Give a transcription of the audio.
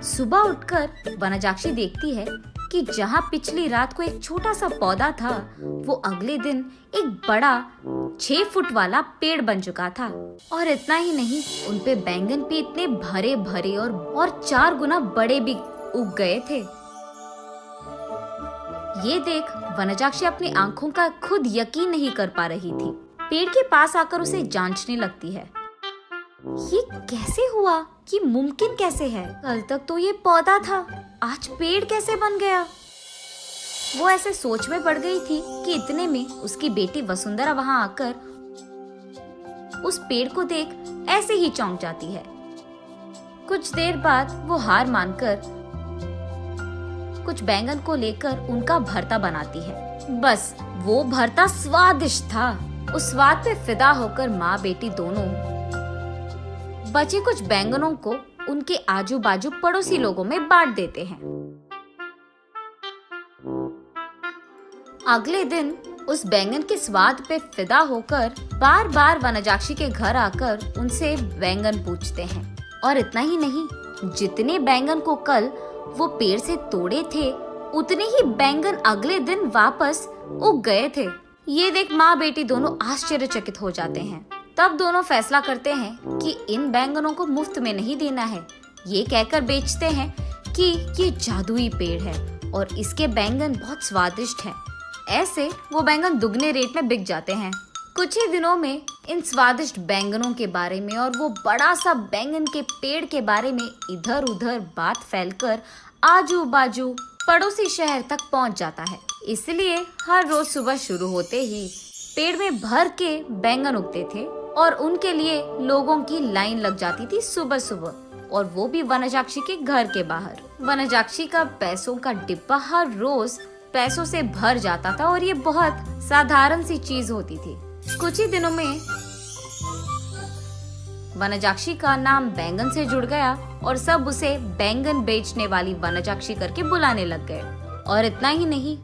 सुबह उठकर वनजाक्षी देखती है कि जहाँ पिछली रात को एक छोटा सा पौधा था, वो अगले दिन एक बड़ा 6 फुट वाला पेड़ बन चुका था। और इतना ही नहीं, उनपे बैंगन भी इतने भरे भरे और 4 गुना बड़े भी उग गए थे। ये देख वनजाक्षी अपनी आंखों का खुद यकीन नहीं कर पा रही थी। पेड़ के पास आकर उसे जांचने लगती है। ये कैसे हुआ? ये मुमकिन कैसे है? कल तक तो ये पौधा था, आज पेड़ कैसे बन गया? वो ऐसे सोच में पड़ गई थी कि इतने में उसकी बेटी वसुंधरा वहां आकर उस पेड़ को देख ऐसे ही चौंक जाती है। कुछ देर बाद वो हार मानकर कुछ बैंगन को लेकर उनका भरता बनाती है। बस वो भरता स्वादिष्ट था। उस स्वाद पे फिदा होकर माँ बेटी दोनों बचे कुछ बैंगनों को उनके आजू बाजू पड़ोसी लोगों में बांट देते हैं। अगले दिन उस बैंगन के स्वाद पे फिदा होकर बार बार वनजाक्षी के घर आकर उनसे बैंगन पूछते हैं। और इतना ही नहीं, जितने बैंगन को कल वो पेड़ से तोड़े थे, उतने ही बैंगन अगले दिन वापस उग गए थे। ये देख माँ बेटी दोनों आश्चर्यचकित हो जाते हैं। तब दोनों फैसला करते हैं कि इन बैंगनों को मुफ्त में नहीं देना है। ये कहकर बेचते हैं कि ये जादुई पेड़ है और इसके बैंगन बहुत स्वादिष्ट हैं। ऐसे वो बैंगन दुगने रेट में बिक जाते हैं। कुछ ही दिनों में इन स्वादिष्ट बैंगनों के बारे में और वो बड़ा सा बैंगन के पेड़ के बारे में इधर उधर बात फैलकर आजू बाजू पड़ोसी शहर तक पहुंच जाता है। इसलिए हर रोज सुबह शुरू होते ही पेड़ में भर के बैंगन उगते थे और उनके लिए लोगों की लाइन लग जाती थी सुबह सुबह, और वो भी वनजाक्षी के घर के बाहर। वनजाक्षी का पैसों का डिब्बा हर रोज पैसों से भर जाता था और ये बहुत साधारण सी चीज होती थी। कुछ ही दिनों में वनजाक्षी का नाम बैंगन से जुड़ गया और सब उसे बैंगन बेचने वाली वनजाक्षी करके बुलाने लग गए। और इतना ही नहीं,